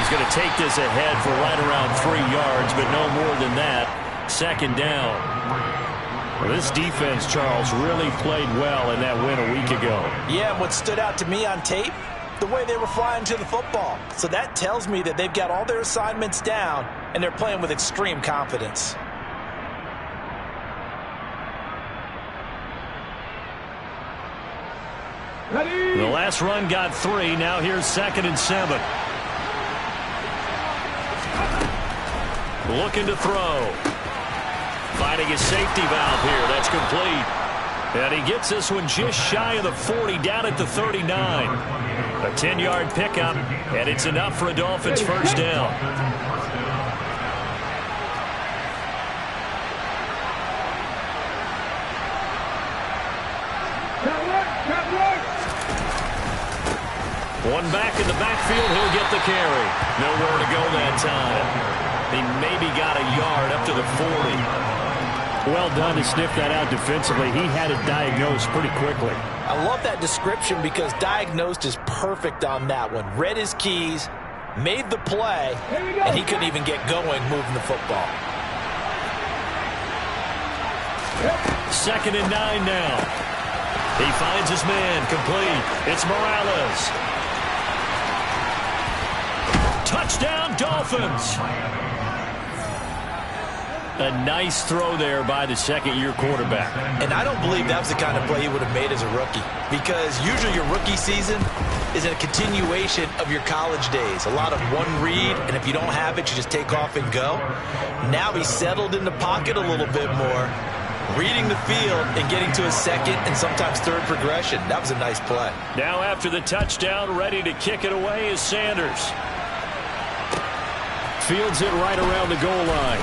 he's going to take this ahead for right around 3 yards, but no more than that. Second down. Well, this defense, Charles, really played well in that win a week ago. Yeah, and what stood out to me on tape, the way they were flying to the football. So that tells me that they've got all their assignments down, and they're playing with extreme confidence. The last run got 3. Now here's 2nd and 7. Looking to throw. Finding his safety valve here. That's complete. And he gets this one just shy of the 40, down at the 39. A 10-yard pickup, and it's enough for a Dolphins first down. One back in the backfield, he'll get the carry. Nowhere to go that time. He maybe got a yard up to the 40. Well done to sniff that out defensively. He had it diagnosed pretty quickly. I love that description because diagnosed is perfect on that one. Read his keys, made the play, and he couldn't even get going moving the football. 2nd and 9 now. He finds his man, complete. It's Morales. Touchdown, Dolphins. A nice throw there by the second-year quarterback. And I don't believe that was the kind of play he would have made as a rookie, because usually your rookie season is a continuation of your college days. A lot of one read, and if you don't have it, you just take off and go. Now he's settled in the pocket a little bit more, reading the field and getting to a second and sometimes third progression. That was a nice play. Now after the touchdown, ready to kick it away is Sanders. Fields it right around the goal line.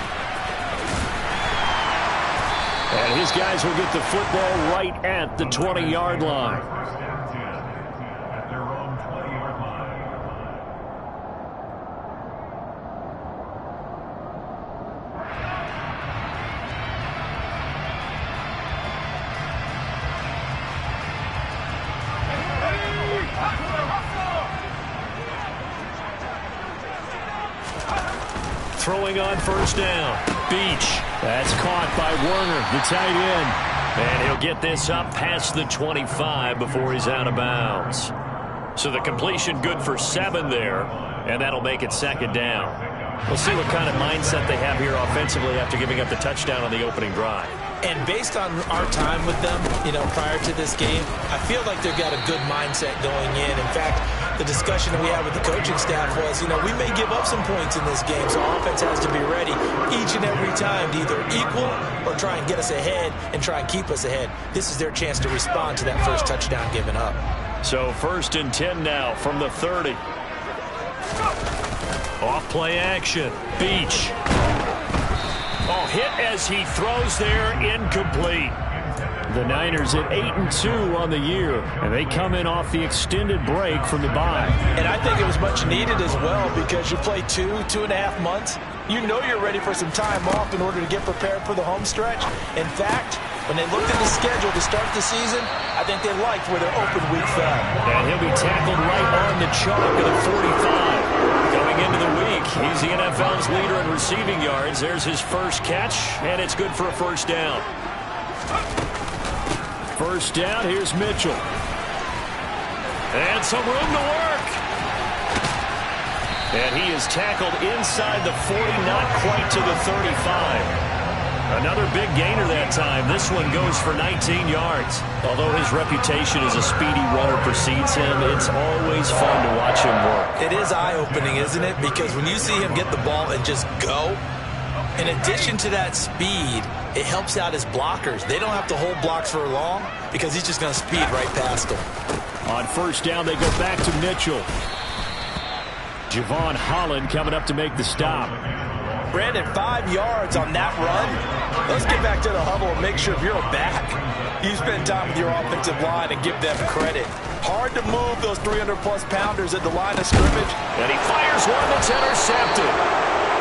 And his guys will get the football right at the 20-yard line. Throwing on first down. Beach. That's caught by Werner, the tight end. And he'll get this up past the 25 before he's out of bounds. So the completion good for 7 there, and that'll make it second down. We'll see what kind of mindset they have here offensively after giving up the touchdown on the opening drive. And based on our time with them, prior to this game, I feel like they've got a good mindset going in. In fact, the discussion that we had with the coaching staff was, we may give up some points in this game, so offense has to be ready each and every time to either equal or try and get us ahead and try and keep us ahead. This is their chance to respond to that first touchdown given up. So 1st and 10 now from the 30. Off play action. Beach. Oh, hit as he throws there, incomplete. The Niners at 8-2 on the year, and they come in off the extended break from the bye. And I think it was much needed as well, because you play 2.5 months. You're ready for some time off in order to get prepared for the home stretch. In fact, when they looked at the schedule to start the season, I think they liked where their open week fell. And he'll be tackled right on the chalk of the 45. Going into the week, he's the NFL's leader in receiving yards. There's his first catch, and it's good for a first down. First down, here's Mitchell. And some room to work. And he is tackled inside the 40, not quite to the 35. Another big gainer that time. This one goes for 19 yards. Although his reputation as a speedy runner precedes him, it's always fun to watch him work. It is eye-opening, isn't it? Because when you see him get the ball and just go, in addition to that speed, it helps out his blockers. They don't have to hold blocks for long because he's just going to speed right past them. On first down, they go back to Mitchell. Javon Holland coming up to make the stop. Brandon, 5 yards on that run. Let's get back to the huddle and make sure if you're a back, you spend time with your offensive line and give them credit. Hard to move those 300-plus pounders at the line of scrimmage. And he fires one that's intercepted.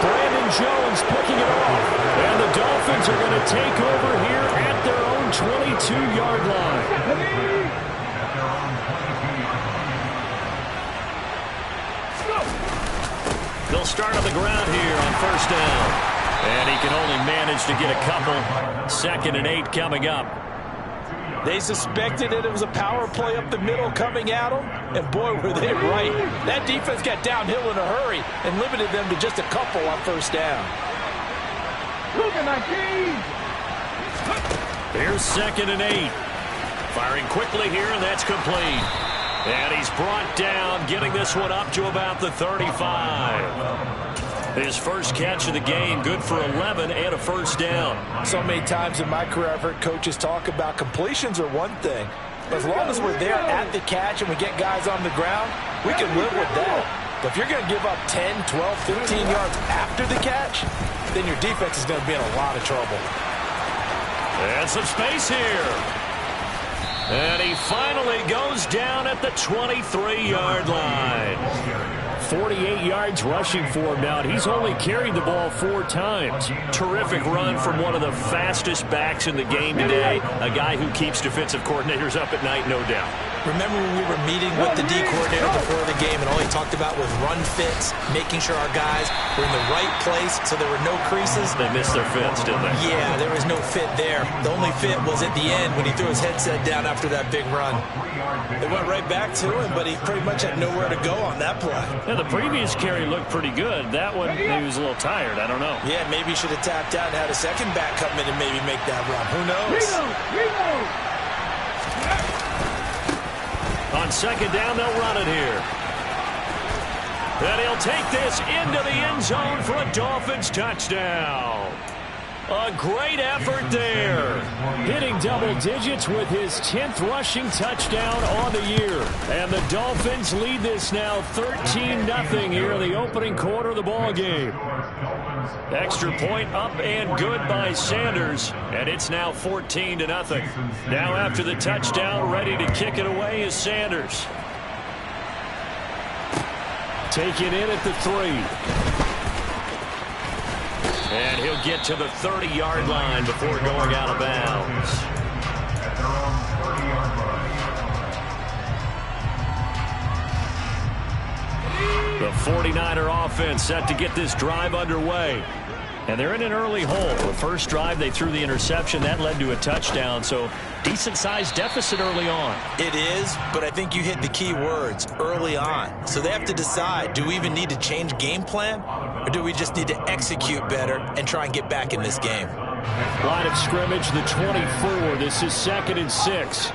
Brandon Jones picking it off. And the Dolphins are going to take over here at their own 22-yard line. They'll start on the ground here on first down. And he can only manage to get a couple. 2nd and 8 coming up. They suspected that it was a power play up the middle coming at them, and boy, were they right. That defense got downhill in a hurry and limited them to just a couple on first down. Here's 2nd and 8. Firing quickly here, and that's complete. And he's brought down, getting this one up to about the 35. His first catch of the game, good for 11 and a first down. So many times in my career I've heard coaches talk about completions are one thing. But as long as we're there at the catch and we get guys on the ground, we can live with that. But if you're going to give up 10, 12, 15 yards after the catch, then your defense is going to be in a lot of trouble. And some space here. And he finally goes down at the 23-yard line. 48 yards rushing for him now. He's only carried the ball 4 times. Terrific run from one of the fastest backs in the game today. A guy who keeps defensive coordinators up at night, no doubt. Remember when we were meeting with the D coordinator before the game and all he talked about was run fits, making sure our guys were in the right place so there were no creases? They missed their fits, didn't they? Yeah, there was no fit there. The only fit was at the end when he threw his headset down after that big run. They went right back to him, but he pretty much had nowhere to go on that play. Yeah, the previous carry looked pretty good. That one, maybe was a little tired. I don't know. Yeah, maybe he should have tapped out and had a second back come in and maybe make that run. Who knows? On 2nd down, they'll run it here. And he'll take this into the end zone for a Dolphins touchdown. A great effort there. Hitting double digits with his 10th rushing touchdown on the year. And the Dolphins lead this now 13-0 here in the opening quarter of the ball game. Extra point up and good by Sanders. And it's now 14-0. Now after the touchdown, ready to kick it away is Sanders. Taken in at the 3. And he'll get to the 30-yard line before going out of bounds. The 49er offense set to get this drive underway. And they're in an early hole. The first drive, they threw the interception. That led to a touchdown. So decent-sized deficit early on. It is, but I think you hit the key words, early on. So they have to decide, do we even need to change game plan? Or do we just need to execute better and try and get back in this game? Line of scrimmage, the 24. This is 2nd and 6.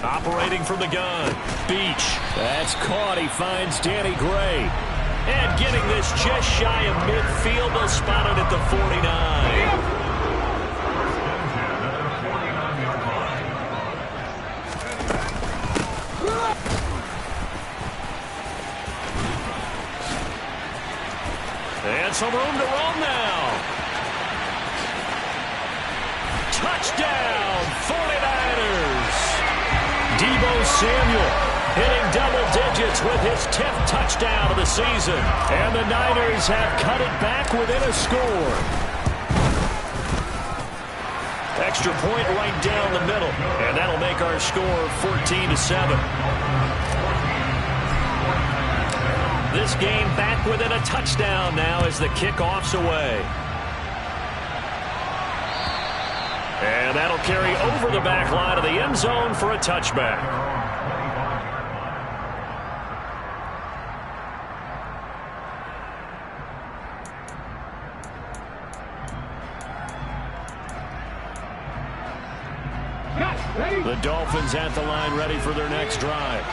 Operating from the gun. Beach. That's caught. He finds Danny Gray. And getting this just shy of midfield. They'll spot it at the 49. And some room to roam now. Touchdown, 49ers. Deebo Samuel hitting double digits with his 10th touchdown of the season. And the Niners have cut it back within a score. Extra point right down the middle. And that'll make our score 14-7. This game back within a touchdown now as the kickoff's away. And that'll carry over the back line of the end zone for a touchback. The Dolphins at the line ready for their next drive.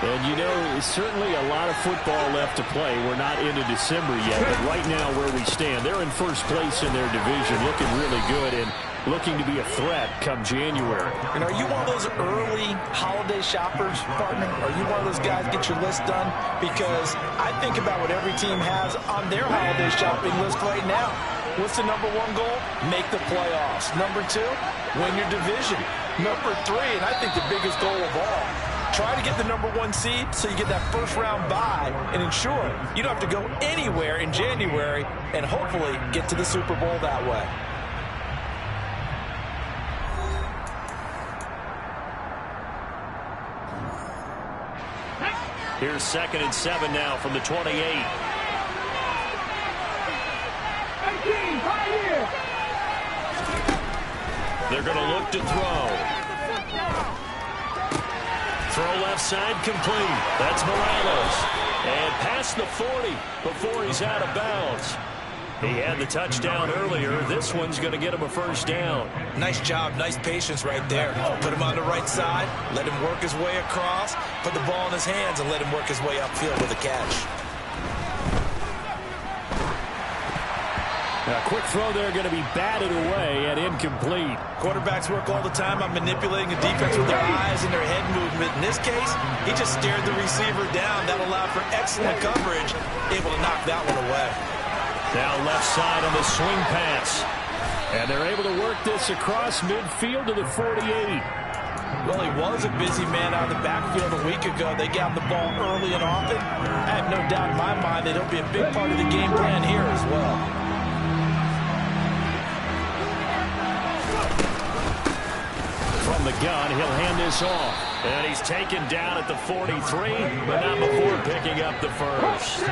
And, you know, certainly a lot of football left to play. We're not into December yet, but right now where we stand, they're in first place in their division, looking really good and looking to be a threat come January. And are you one of those early holiday shoppers, partner? Are you one of those guys get your list done? Because I think about what every team has on their holiday shopping list right now. What's the number 1 goal? Make the playoffs. Number 2, win your division. Number 3, and I think the biggest goal of all, try to get the number 1 seed so you get that first-round bye and ensure you don't have to go anywhere in January and hopefully get to the Super Bowl that way. Here's 2nd and 7 now from the 28. They're going to look to throw. Throw left side complete. That's Morales. And past the 40 before he's out of bounds. He had the touchdown earlier. This one's going to get him a first down. Nice job, nice patience right there. Put him on the right side, let him work his way across, put the ball in his hands, and let him work his way upfield with a catch. A quick throw there going to be batted away and incomplete. Quarterbacks work all the time on manipulating a defense with their eyes and their head movement. In this case, he just stared the receiver down. That allowed for excellent coverage, able to knock that one away. Now left side on the swing pass. And they're able to work this across midfield to the 48. Well, he was a busy man out of the backfield a week ago. They got him the ball early and often. I have no doubt in my mind that he'll be a big part of the game plan here as well. From the gun, he'll hand this off. And he's taken down at the 43, but not before picking up the first.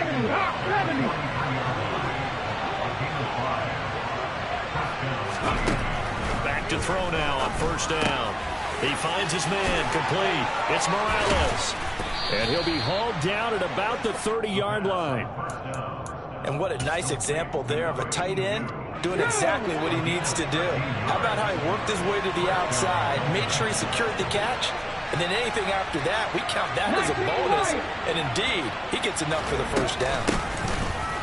Back to throw now on first down. He finds his man complete. It's Morales. And he'll be hauled down at about the 30-yard line. And what a nice example there of a tight end doing exactly what he needs to do. How about how he worked his way to the outside, made sure he secured the catch, and then anything after that, we count that as a bonus. And indeed, he gets enough for the first down.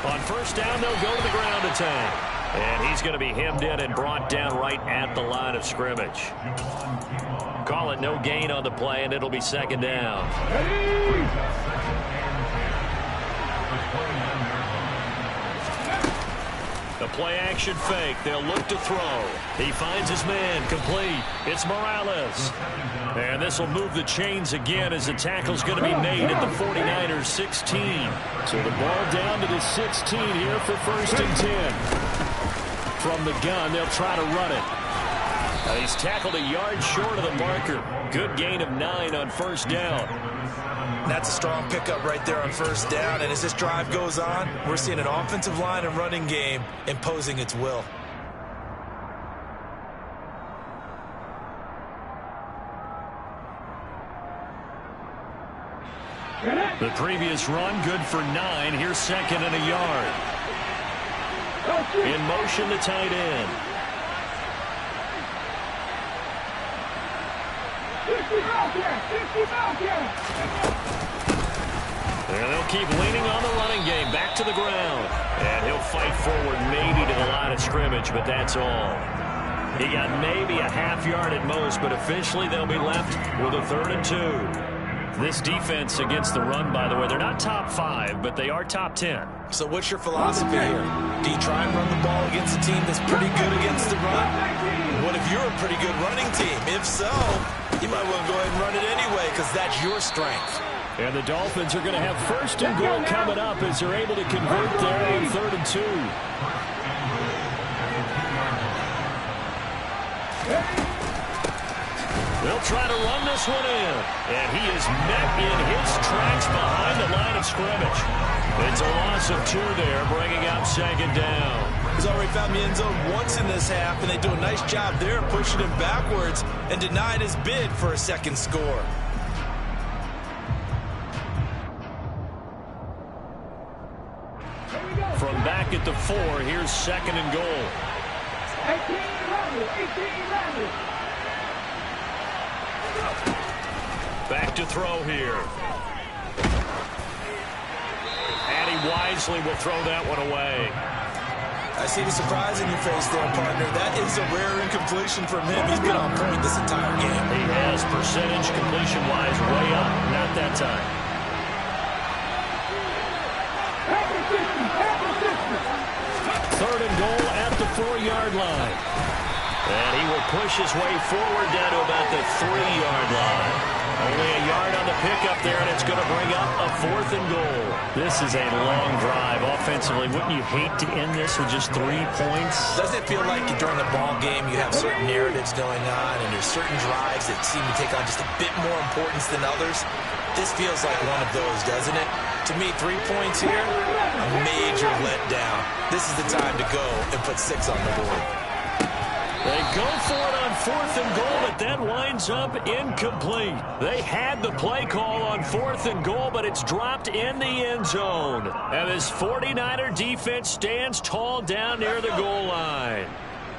On first down, they'll go to the ground attack. And he's going to be hemmed in and brought down right at the line of scrimmage. Call it no gain on the play, and it'll be 2nd down. The play-action fake. They'll look to throw. He finds his man complete. It's Morales. And this will move the chains again as the tackle's going to be made at the 49ers 16. So the ball down to the 16 here for 1st and 10. From the gun, they'll try to run it. He's tackled a yard short of the marker. Good gain of 9 on first down. That's a strong pickup right there on first down. And as this drive goes on, we're seeing an offensive line and running game imposing its will. The previous run, good for 9. Here's 2nd and a yard. In motion, the tight end. And they'll keep leaning on the running game. Back to the ground. And he'll fight forward maybe to the line of scrimmage, but that's all. He got maybe a half yard at most, but officially they'll be left with a 3rd and 2. This defense against the run, by the way, they're not top 5, but they are top 10. So what's your philosophy here? Do you try and run the ball against a team that's pretty good against the run? What if you're a pretty good running team? If so, you might want to go ahead and run it anyway because that's your strength. And the Dolphins are going to have 1st and goal coming up as they're able to convert there on 3rd and 2. They'll try to run this one in. And he is met in his tracks behind the line of scrimmage. It's a loss of 2 there, bringing up 2nd down. He's already found the end zone once in this half, and they do a nice job there pushing him backwards and denied his bid for a 2nd score. From back at the 4, here's 2nd and goal. 18 Back to throw here. And he wisely will throw that one away. I see the surprise in your face there, partner. That is a rare incompletion from him. He's been on point this entire game. He has percentage completion-wise way up. Not that time. Third and goal at the 4-yard line. And he will push his way forward down to about the 3-yard line. Only a yard on the pickup there, and it's going to bring up a 4th and goal. This is a long drive offensively. Wouldn't you hate to end this with just 3 points? Doesn't it feel like during the ball game you have certain narratives going on and there's certain drives that seem to take on just a bit more importance than others? This feels like one of those, doesn't it? To me, 3 points here, a major letdown. This is the time to go and put 6 on the board. They go for it on 4th and goal, but that winds up incomplete. They had the play call on 4th and goal, but it's dropped in the end zone. And this 49er defense stands tall down near the goal line.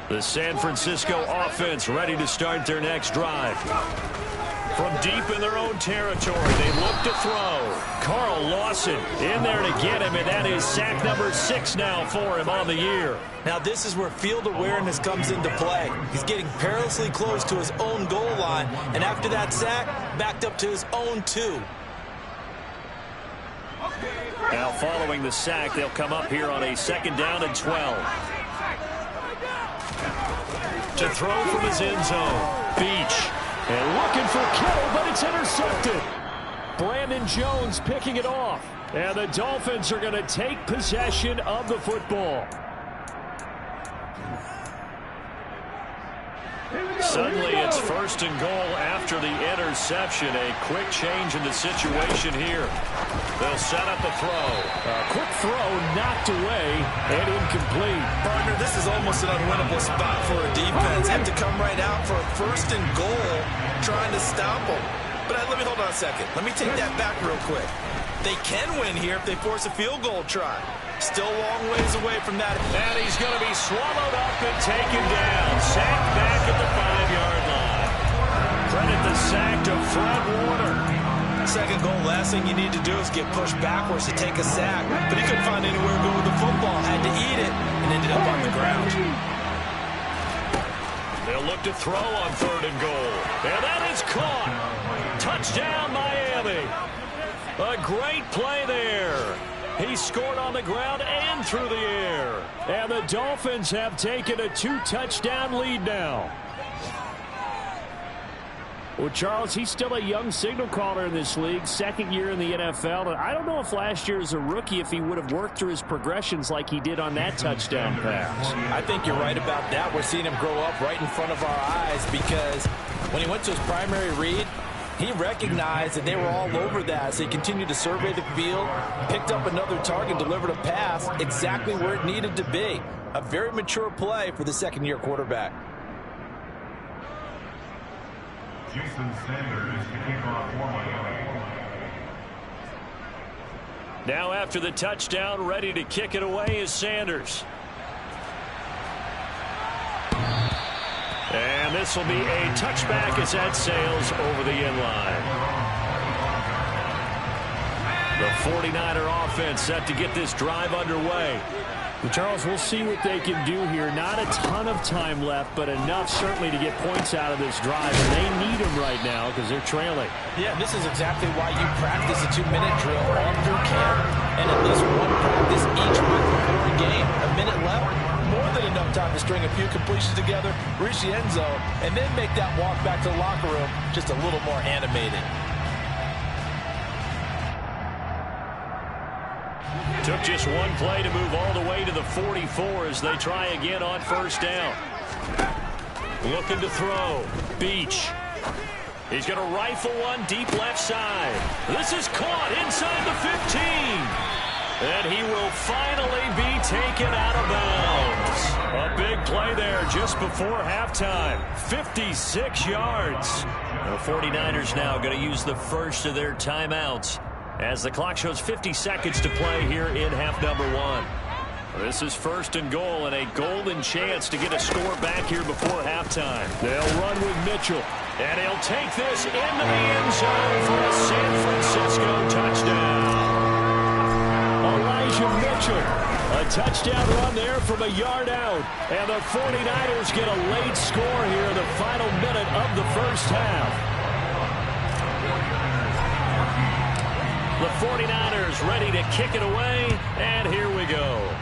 The San Francisco offense ready to start their next drive. From deep in their own territory, they look to throw. Carl Lawson in there to get him, and that is sack number 6 now for him on the year. Now this is where field awareness comes into play. He's getting perilously close to his own goal line, and after that sack, backed up to his own 2. Now following the sack, they'll come up here on a 2nd down and 12. To throw from his end zone, Beach. And looking for Kittle, but it's intercepted. Brandon Jones picking it off. And the Dolphins are going to take possession of the football. Suddenly it's 1st and goal after the interception. A quick change in the situation here. They'll set up a throw. A quick throw knocked away and incomplete. Partner, this is almost an unwinnable spot for a defense. Have to come right out for a 1st and goal trying to stop them. But let me hold on a second. Let me take that back real quick. They can win here if they force a field goal try. Still a long ways away from that. And he's going to be swallowed up and taken down. Sacked back at the 5-yard line. Credit the sack to Fred Warner. 2nd goal, last thing you need to do is get pushed backwards to take a sack. But he couldn't find anywhere to go with the football. Had to eat it and ended up on the ground. They'll look to throw on 3rd and goal. And that is caught. Touchdown, Miami. A great play there. He scored on the ground and through the air. And the Dolphins have taken a 2-touchdown lead now. Well, Charles, he's still a young signal caller in this league, 2nd year in the NFL. And I don't know if last year as a rookie, if he would have worked through his progressions like he did on that touchdown pass. I think you're right about that. We're seeing him grow up right in front of our eyes because when he went to his primary read, he recognized that they were all over that, so he continued to survey the field, picked up another target, delivered a pass exactly where it needed to be. A very mature play for the 2nd-year quarterback. Jason Sanders to kick off for Miami. Now after the touchdown, ready to kick it away is Sanders. And this will be a touchback as that sails over the end line. The 49er offense set to get this drive underway. Well, Charles, we'll see what they can do here. Not a ton of time left, but enough certainly to get points out of this drive. And they need them right now because they're trailing. Yeah, this is exactly why you practice a 2-minute drill all through camp and at least one practice each week before a game. A minute left, more than enough time to string a few completions together, reach the end zone, and then make that walk back to the locker room just a little more animated. Took just one play to move all the way to the 44 as they try again on 1st down. Looking to throw. Beach. He's going to rifle one deep left side. This is caught inside the 15. And he will finally be taken out of bounds. A big play there just before halftime. 56 yards. The 49ers now going to use the first of their timeouts as the clock shows 50 seconds to play here in half number 1. This is 1st and goal and a golden chance to get a score back here before halftime. They'll run with Mitchell. And he'll take this into the end zone for a San Francisco touchdown. Elijah Mitchell. A touchdown run there from a yard out. And the 49ers get a late score here in the final minute of the 1st half. The 49ers ready to kick it away, and here we go.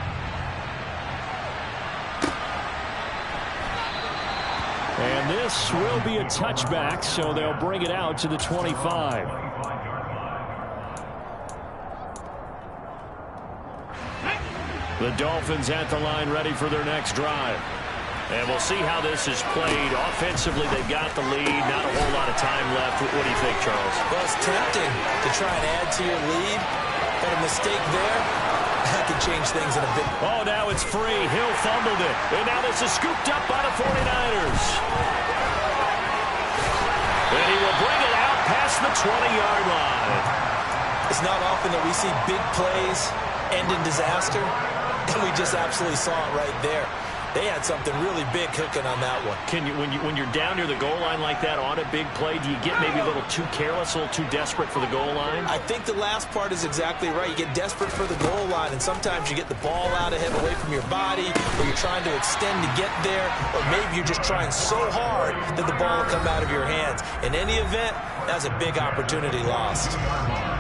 And this will be a touchback, so they'll bring it out to the 25. The Dolphins at the line ready for their next drive. And we'll see how this is played. Offensively, they've got the lead. Not a whole lot of time left. What do you think, Charles? Well, it's tempting to try and add to your lead, but a mistake there, that could change things in a bit. Oh, now it's free. Hill fumbled it. And now this is scooped up by the 49ers. And he will bring it out past the 20-yard line. It's not often that we see big plays end in disaster, and we just absolutely saw it right there. They had something really big cooking on that one. When you're down near the goal line like that on a big play, do you get maybe a little too careless, a little too desperate for the goal line? I think the last part is exactly right. You get desperate for the goal line, and sometimes you get the ball out ahead away from your body, or you're trying to extend to get there, or maybe you're just trying so hard that the ball will come out of your hands. In any event, that's a big opportunity lost.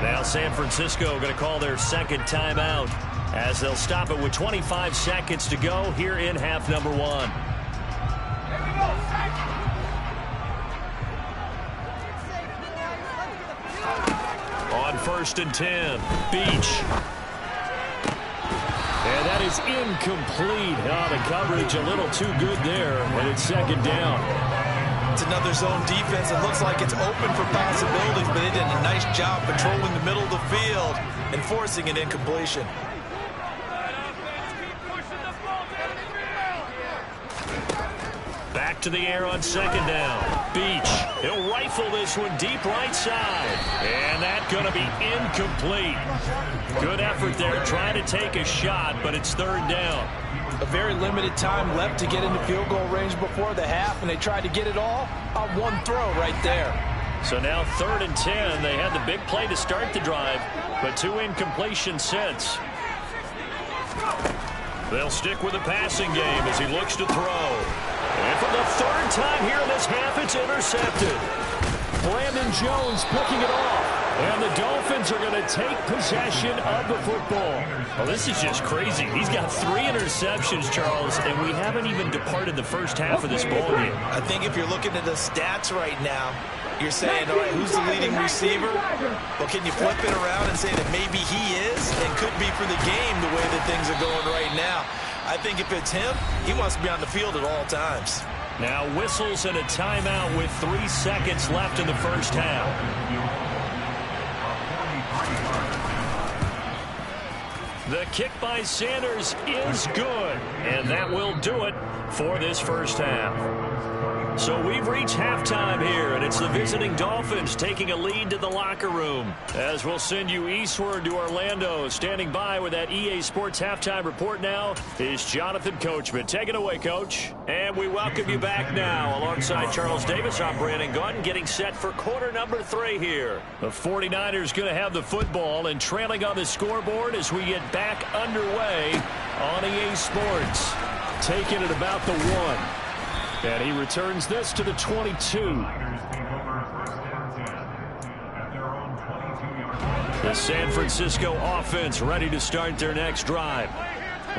Now San Francisco going to call their second timeout, as they'll stop it with 25 seconds to go here in half number one. On 1st and 10, Beach. And that is incomplete. Oh, the coverage a little too good there, and it's second down. It's another zone defense. It looks like it's open for possibilities, but they did a nice job patrolling the middle of the field and forcing an incompletion. Back to the air on second down. Beach. He'll rifle this one deep right side. And that's going to be incomplete. Good effort there trying to take a shot, but it's third down. A very limited time left to get into field goal range before the half, and they tried to get it all on one throw right there. So now 3rd and 10. They had the big play to start the drive, but 2 incompletions since. They'll stick with the passing game as he looks to throw. And for the 3rd time here in this half, it's intercepted. Brandon Jones picking it off. And the Dolphins are going to take possession of the football. Well, this is just crazy. He's got 3 interceptions, Charles, and we haven't even departed the first half of this ball game. I think if you're looking at the stats right now, you're saying, all right, who's the leading receiver? Well, can you flip it around and say that maybe he is and could be for the game the way that things are going right now? I think if it's him, he wants to be on the field at all times. Now whistles and a timeout with 3 seconds left in the first half. The kick by Sanders is good, and that will do it for this first half. So we've reached halftime here, and it's the visiting Dolphins taking a lead to the locker room. As we'll send you eastward to Orlando. Standing by with that EA Sports halftime report now is Jonathan Coachman. Take it away, Coach. And we welcome you back now. Alongside Charles Davis, I'm Brandon Gautin, getting set for quarter number 3 here. The 49ers going to have the football and trailing on the scoreboard as we get back underway on EA Sports. Taking it about the 1. And he returns this to the 22. The San Francisco offense ready to start their next drive.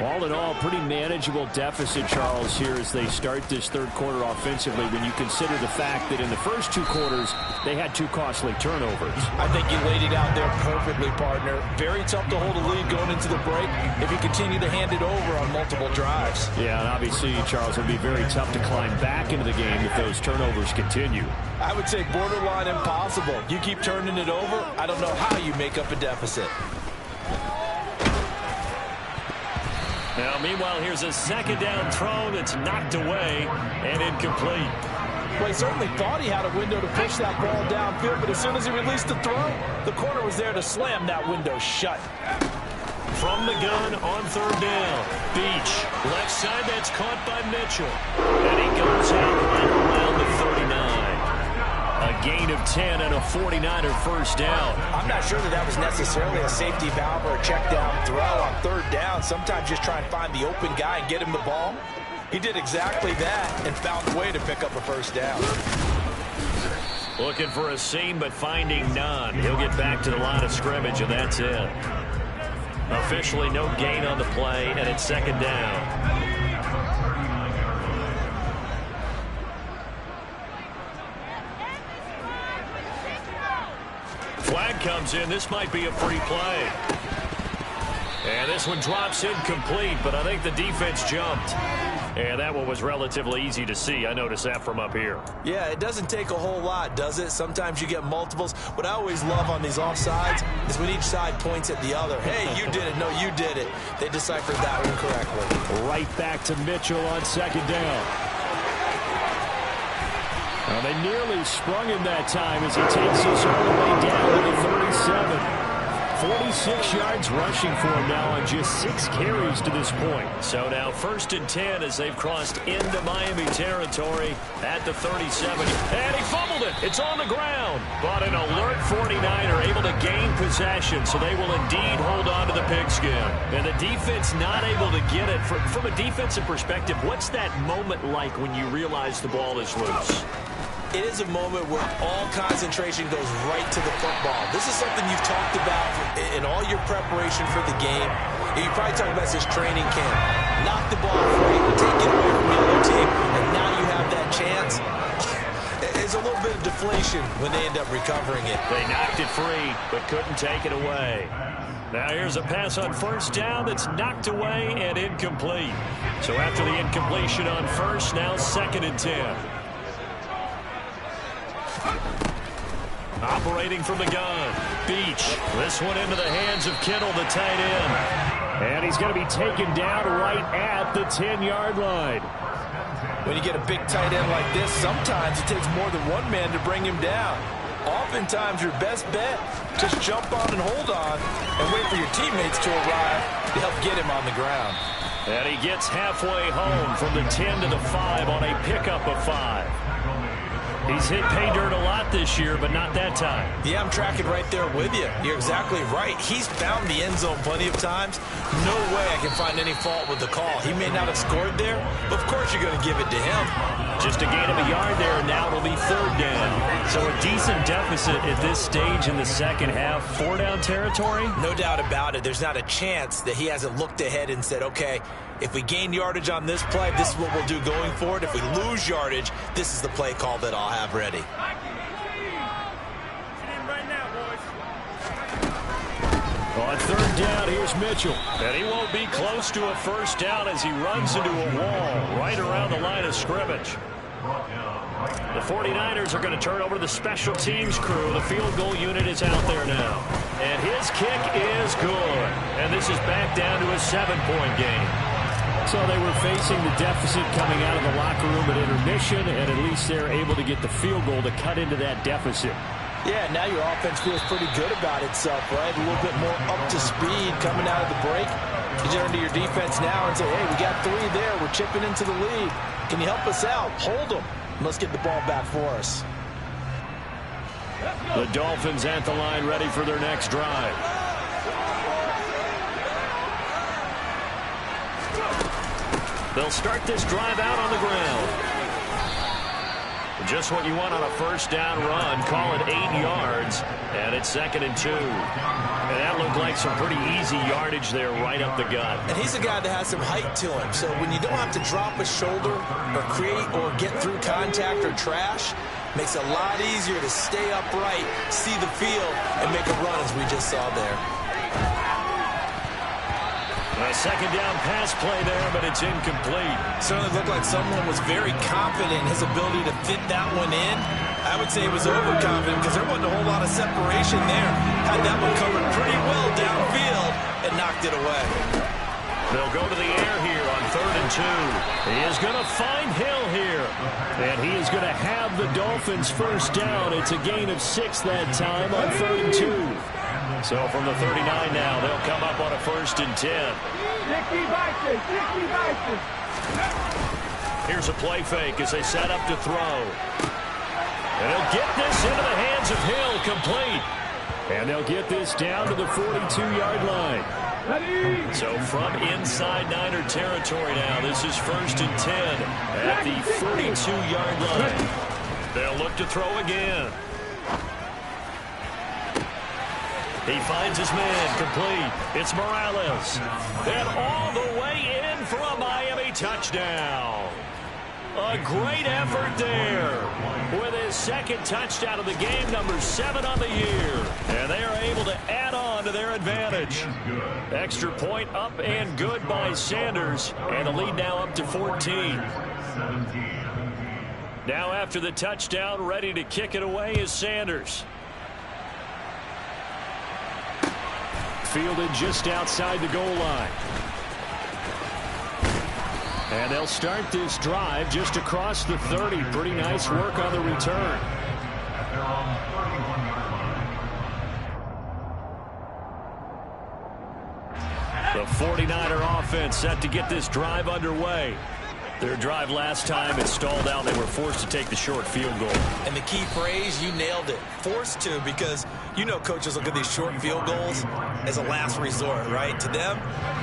All in all, pretty manageable deficit, Charles, here as they start this third quarter offensively when you consider the fact that in the first 2 quarters, they had 2 costly turnovers. I think you laid it out there perfectly, partner. Very tough to hold a lead going into the break if you continue to hand it over on multiple drives. Yeah, and obviously, Charles, it would be very tough to climb back into the game if those turnovers continue. I would say borderline impossible. You keep turning it over, I don't know how you make up a deficit. Now, meanwhile, here's a second down throw that's knocked away and incomplete. Well, he certainly thought he had a window to push that ball downfield, but as soon as he released the throw, the corner was there to slam that window shut. From the gun on 3rd down. Beach, left side, that's caught by Mitchell. And he goes out right around the 39. A gain of 10 and a 49er first down. I'm not sure that was necessarily a safety valve or a check down throw on 3rd down. Sometimes just try and find the open guy and get him the ball. He did exactly that and found a way to pick up a first down. Looking for a seam, but finding none. He'll get back to the line of scrimmage, and that's it. Officially no gain on the play, and it's second down. Flag comes in. This might be a free play. And this one drops incomplete, but I think the defense jumped. And that one was relatively easy to see. I noticed that from up here. Yeah, it doesn't take a whole lot, does it? Sometimes you get multiples. What I always love on these offsides is when each side points at the other. Hey, you did it. No, you did it. They deciphered that one correctly. Right back to Mitchell on second down. Well, they nearly sprung him that time as he takes us all the way down to the 37. 46 yards rushing for him now on just 6 carries to this point. So now 1st and 10 as they've crossed into Miami territory at the 37. And he fumbled it. It's on the ground. But an alert 49er able to gain possession, so they will indeed hold on to the pigskin. And the defense not able to get it. From a defensive perspective, what's that moment like when you realize the ball is loose? It is a moment where all concentration goes right to the football. This is something you've talked about in all your preparation for the game. You probably talked about this training camp. Knock the ball free, take it away from the other team, and now you have that chance. It's a little bit of deflation when they end up recovering it. They knocked it free, but couldn't take it away. Now here's a pass on 1st down that's knocked away and incomplete. So after the incompletion on 1st, now 2nd and 10. Operating from the gun, Beach. This one into the hands of Kittle, the tight end. And he's going to be taken down right at the 10-yard line. When you get a big tight end like this, sometimes it takes more than one man to bring him down. Oftentimes, your best bet, just jump on and hold on and wait for your teammates to arrive to help get him on the ground. And he gets halfway home from the 10 to the 5 on a pickup of 5. He's hit pay dirt a lot this year, but not that time. Yeah, I'm tracking right there with you. You're exactly right. He's found the end zone plenty of times. No way I can find any fault with the call. He may not have scored there, but of course you're going to give it to him. Just a gain of a yard there, and now it'll be 3rd down. So a decent deficit at this stage in the second half. 4-down territory? No doubt about it. There's not a chance that he hasn't looked ahead and said, okay, if we gain yardage on this play, this is what we'll do going forward. If we lose yardage, this is the play call that I'll have ready. On 3rd down, here's Mitchell. And he won't be close to a 1st down as he runs into a wall right around the line of scrimmage. The 49ers are going to turn over to the special teams crew. The field goal unit is out there now. And his kick is good. And this is back down to a 7-point game. So they were facing the deficit coming out of the locker room at intermission, and at least they're able to get the field goal to cut into that deficit. Yeah, now your offense feels pretty good about itself, right? A little bit more up to speed coming out of the break. You turn to your defense now and say, hey, we got 3 there. We're chipping into the lead. Can you help us out? Hold them. Let's get the ball back for us. The Dolphins at the line ready for their next drive. They'll start this drive out on the ground. Just what you want on a 1st down run. Call it 8 yards. And it's 2nd and 2. And that looked like some pretty easy yardage there right up the gut. And he's a guy that has some height to him. So when you don't have to drop a shoulder or create or get through contact or trash, makes it a lot easier to stay upright, see the field, and make a run as we just saw there. A 2nd down pass play there, but it's incomplete. Certainly looked like someone was very confident in his ability to fit that one in. I would say he was overconfident because there wasn't a whole lot of separation there. Had that one covered pretty well downfield and knocked it away. They'll go to the air here on 3rd and 2. He is going to find Hill here. And he is going to have the Dolphins 1st down. It's a gain of 6 that time on 3rd and 2. So from the 39 now, they'll come up on a 1st and 10. Here's a play fake as they set up to throw. And he'll get this into the hands of Hill, complete. And they'll get this down to the 42-yard line. So from inside Niner territory now, this is 1st and 10 at the 42-yard line. They'll look to throw again. He finds his man, complete. It's Morales. And all the way in for a Miami touchdown. A great effort there with his second touchdown of the game, number 7 on the year. And they are able to add on to their advantage. Extra point up and good by Sanders. And the lead now up to 14. Now after the touchdown, ready to kick it away is Sanders. Fielded just outside the goal line. And they'll start this drive just across the 30. Pretty nice work on the return. The 49er offense set to get this drive underway. Their drive last time, it stalled out. They were forced to take the short field goal. And the key phrase, you nailed it. Forced to, because you know coaches look at these short field goals as a last resort, right? To them,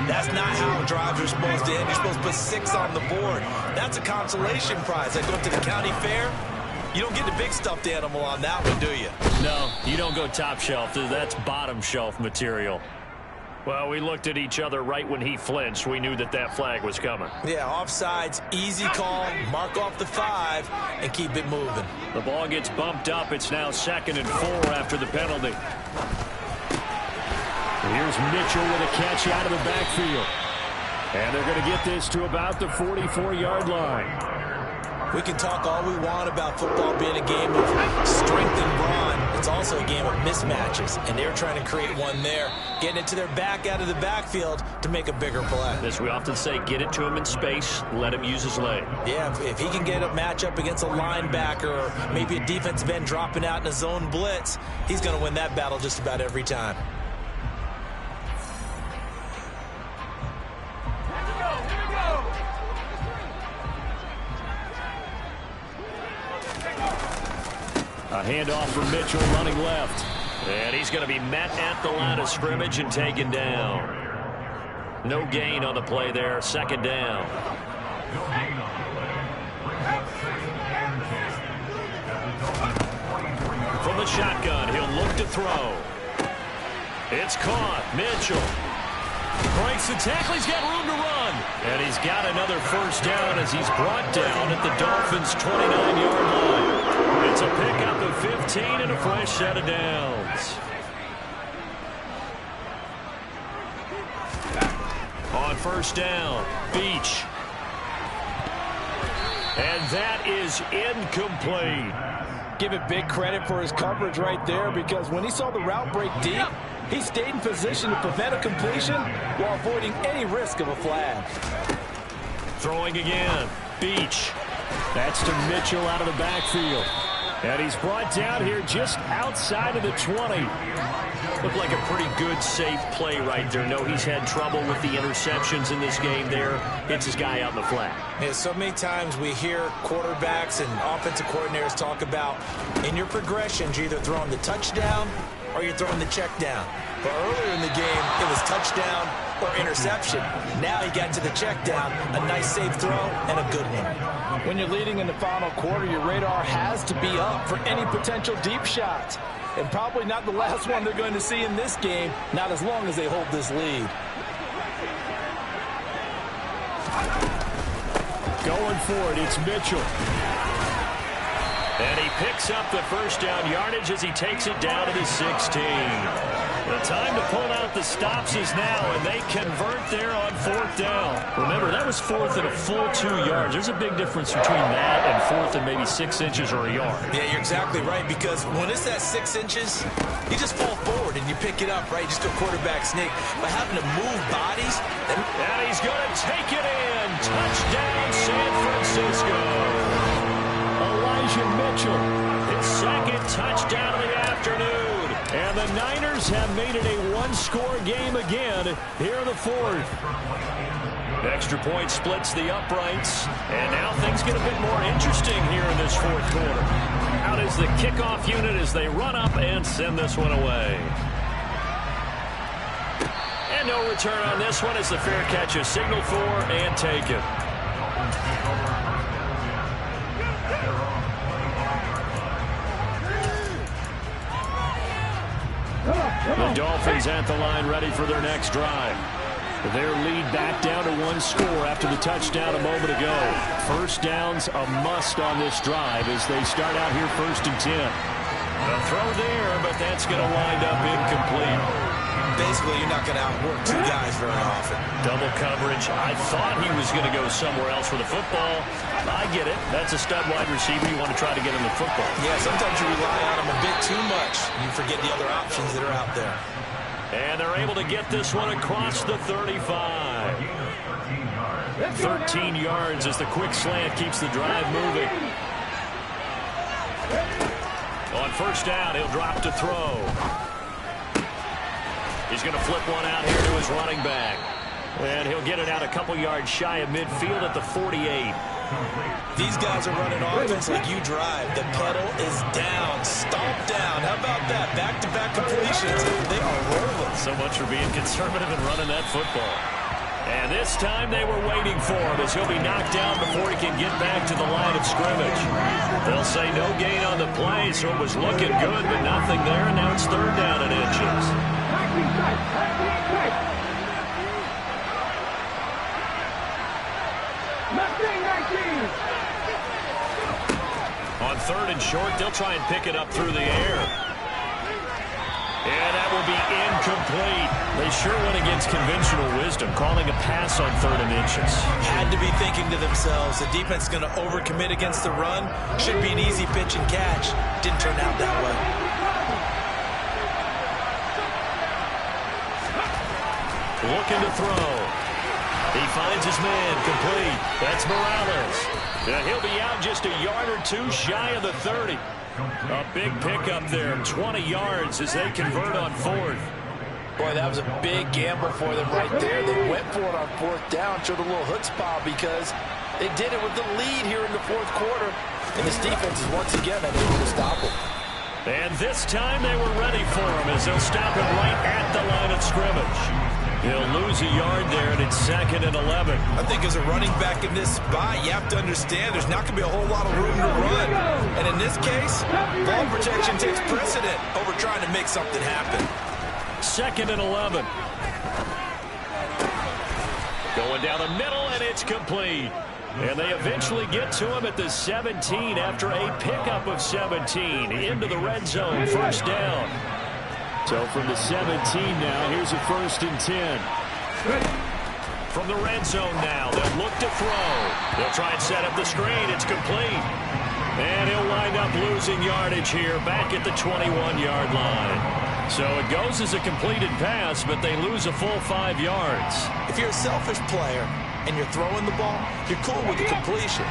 that's not how drives are supposed to end. You're supposed to put 6 on the board. That's a consolation prize. I go to the county fair. You don't get the big stuffed animal on that one, do you? No, you don't go top shelf. That's bottom shelf material. Well, we looked at each other right when he flinched. We knew that that flag was coming. Yeah, offsides, easy call, mark off the 5, and keep it moving. The ball gets bumped up. It's now 2nd and 4 after the penalty. Here's Mitchell with a catch out of the backfield. And they're going to get this to about the 44-yard line. We can talk all we want about football being a game of strength and brawn. It's also a game of mismatches, and they're trying to create one there, getting it to their back out of the backfield to make a bigger play. As we often say, get it to him in space, let him use his leg. Yeah, if he can get a matchup against a linebacker or maybe a defensive end dropping out in a zone blitz, he's going to win that battle just about every time. A handoff for Mitchell running left. And he's going to be met at the line of scrimmage and taken down. No gain on the play there. 2nd down. From the shotgun, he'll look to throw. It's caught. Mitchell breaks the tackle. He's got room to run. And he's got another 1st down as he's brought down at the Dolphins' 29-yard line. It's a pickup of 15 and a fresh set of downs. On 1st down, Beach. And that is incomplete. Give it big credit for his coverage right there, because when he saw the route break deep, he stayed in position to prevent a completion while avoiding any risk of a flag. Throwing again, Beach. That's to Mitchell out of the backfield. And he's brought down here just outside of the 20. Looked like a pretty good, safe play right there. No, he's had trouble with the interceptions in this game there. Hits his guy out in the flat. Yeah, so many times we hear quarterbacks and offensive coordinators talk about in your progressions, you're either throwing the touchdown or you're throwing the check down. But earlier in the game, it was touchdown or interception. Now he got to the check down, a nice safe throw, and a good one. When you're leading in the final quarter, your radar has to be up for any potential deep shots. And probably not the last one they're going to see in this game, not as long as they hold this lead. Going for it, it's Mitchell. And he picks up the 1st down yardage as he takes it down to the 16. The time to pull out the stops is now, and they convert there on 4th down. Remember, that was 4th and a full 2 yards. There's a big difference between that and 4th and maybe 6 inches or a yard. Yeah, you're exactly right, because when it's at 6 inches, you just fall forward and you pick it up, right? Just go quarterback sneak. But having to move bodies. And he's going to take it in. Touchdown, San Francisco. Elijah Mitchell, his 2nd touchdown of the afternoon. And the Niners have made it a one-score game again here in the 4th. Extra point splits the uprights. And now things get a bit more interesting here in this 4th quarter. Out is the kickoff unit as they run up and send this one away. And no return on this one as the fair catch is signaled for and taken. The Dolphins at the line ready for their next drive. Their lead back down to one score after the touchdown a moment ago. First down's a must on this drive as they start out here 1st and 10. A throw there, but that's going to wind up incomplete. Basically, you're not going to outwork two guys very often. Double coverage. I thought he was going to go somewhere else with the football. I get it. That's a stud wide receiver. You want to try to get him the football. Yeah, sometimes you rely on him a bit too much. You forget the other options that are out there. And they're able to get this one across the 35. 13 yards as the quick slant keeps the drive moving. On first down, he'll drop to throw. He's going to flip one out here to his running back. And he'll get it out a couple yards shy of midfield at the 48. These guys are running offense like you drive. The pedal is down, stomp down. How about that? Back-to-back completions. They are rolling. So much for being conservative and running that football. And this time they were waiting for him as he'll be knocked down before he can get back to the line of scrimmage. They'll say no gain on the play, so it was looking good, but nothing there. Now it's 3rd down and inches. On 3rd and short, they'll try and pick it up through the air. And that will be incomplete. They sure went against conventional wisdom, calling a pass on 3rd and inches. Had to be thinking to themselves, the defense is going to overcommit against the run. Should be an easy pitch and catch. Didn't turn out that way. Looking to throw. He finds his man complete. That's Morales. He'll be out just a yard or two shy of the 30. A big pickup there, 20 yards as they convert on 4th. Boy, that was a big gamble for them right there. They went for it on 4th down, showed a little chutzpah because they did it with the lead here in the 4th quarter. And this defense is once again unable to stop them. And this time they were ready for him as they'll stop him right at the line of scrimmage. He'll lose a yard there, and it's 2nd and 11. I think as a running back in this spot, you have to understand there's not going to be a whole lot of room to run. And in this case, ball protection takes precedent over trying to make something happen. 2nd and 11. Going down the middle, and it's complete. And they eventually get to him at the 17 after a pickup of 17 into the red zone, 1st down. So from the 17 now, here's a 1st and 10. From the red zone now, they'll look to throw. They'll try and set up the screen. It's complete. And he'll wind up losing yardage here back at the 21-yard line. So it goes as a completed pass, but they lose a full 5 yards. If you're a selfish player and you're throwing the ball, you're cool with the completion.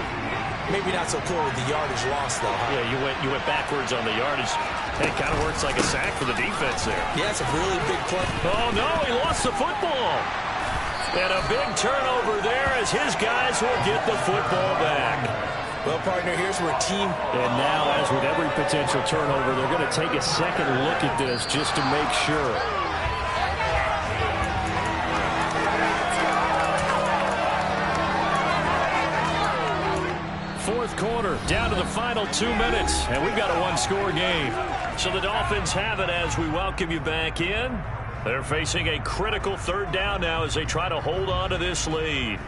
Maybe not so cool with the yardage loss, though, huh? Yeah, you went backwards on the yardage. Hey, it kind of works like a sack for the defense there. Yeah, it's a really big play. Oh, no, he lost the football. And a big turnover there as his guys will get the football back. Well, partner, here's where team... And now, as with every potential turnover, they're going to take a second look at this just to make sure. Fourth quarter, down to the final 2 minutes, and we've got a one-score game. So the Dolphins have it as we welcome you back in. They're facing a critical 3rd down now as they try to hold on to this lead.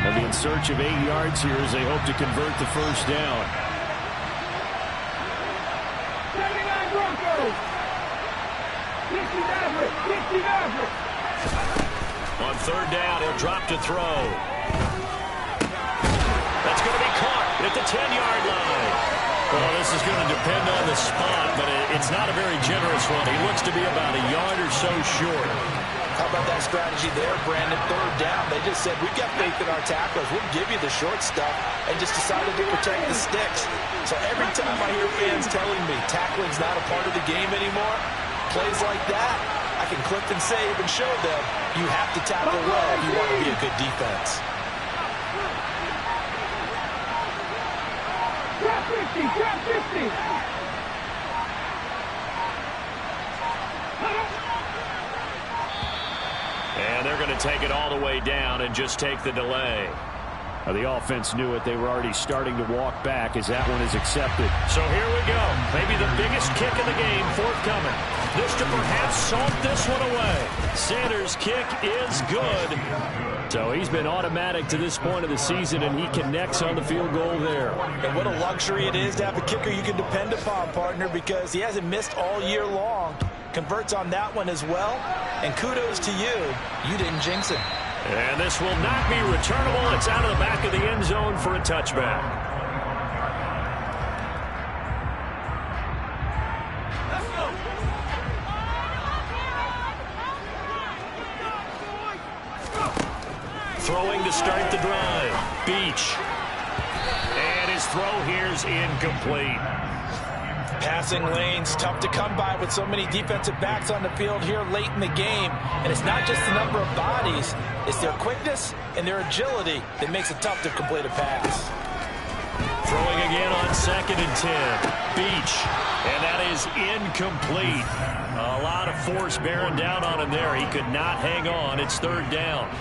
They'll be in search of 8 yards here as they hope to convert the 1st down. On 3rd down, he'll drop to throw. That's going to be caught at the 10-yard line. Well, this is going to depend on the spot, but it's not a very generous one. He looks to be about a yard or so short. How about that strategy there, Brandon? 3rd down. They just said, we've got faith in our tacklers. We'll give you the short stuff, and just decided to protect the sticks. So every time I hear fans telling me tackling's not a part of the game anymore, plays like that, I can clip and save and show them you have to tackle well if you want to be a good defense. Drop 50, drop 50. And they're going to take it all the way down and just take the delay. The offense knew it. They were already starting to walk back as that one is accepted. So here we go. Maybe the biggest kick of the game forthcoming. This to perhaps salt this one away. Sanders' kick is good. So he's been automatic to this point of the season, and he connects on the field goal there. And what a luxury it is to have a kicker you can depend upon, partner, because he hasn't missed all year long. Converts on that one as well. And kudos to you. You didn't jinx it. And this will not be returnable. It's out of the back of the end zone for a touchback. Throwing to start the drive. Beach. And his throw here's incomplete. Passing lanes, tough to come by with so many defensive backs on the field here late in the game. And it's not just the number of bodies, it's their quickness and their agility that makes it tough to complete a pass. Throwing again on 2nd and 10. Beach. And that is incomplete. A lot of force bearing down on him there. He could not hang on. It's 3rd down.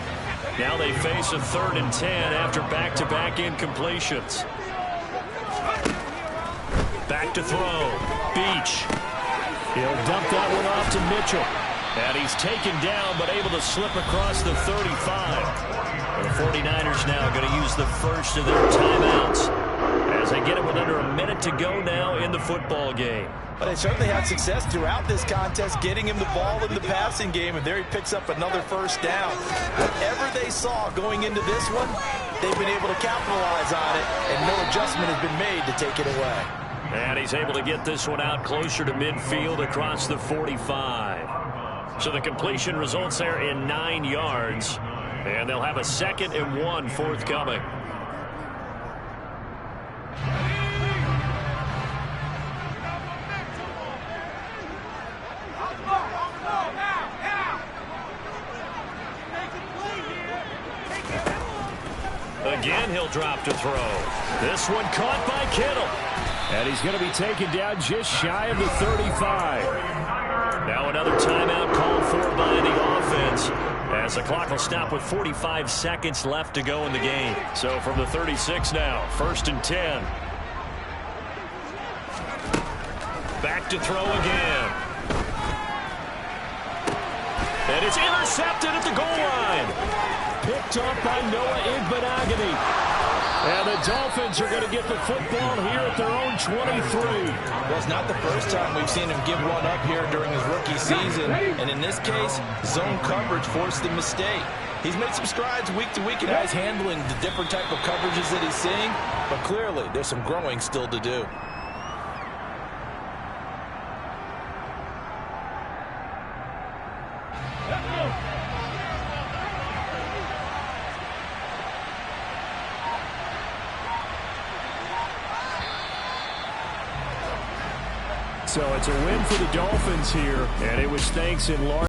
Now they face a 3rd and 10 after back-to-back incompletions. Back to throw. Beach. He'll dump that one off to Mitchell. And he's taken down, but able to slip across the 35. The 49ers now going to use the first of their timeouts as they get it with under a minute to go now in the football game. But they certainly had success throughout this contest, getting him the ball in the passing game, and there he picks up another 1st down. Whatever they saw going into this one, they've been able to capitalize on it, and no adjustment has been made to take it away. And he's able to get this one out closer to midfield across the 45. So the completion results there in 9 yards. And they'll have a 2nd and 1 forthcoming. Again, he'll drop to throw. This one caught by Kittle. And he's going to be taken down just shy of the 35. Now another timeout called for by the offense, as the clock will stop with 45 seconds left to go in the game. So from the 36 now, 1st and 10. Back to throw again. And it's intercepted at the goal line. Picked up by Noah Igbenogany. And the Dolphins are going to get the football here at their own 23. Well, it's not the first time we've seen him give one up here during his rookie season. And in this case, zone coverage forced the mistake. He's made some strides week to week in how he's handling the different type of coverages that he's seeing. But clearly, there's some growing still to do. So it's a win for the Dolphins here, and it was thanks in large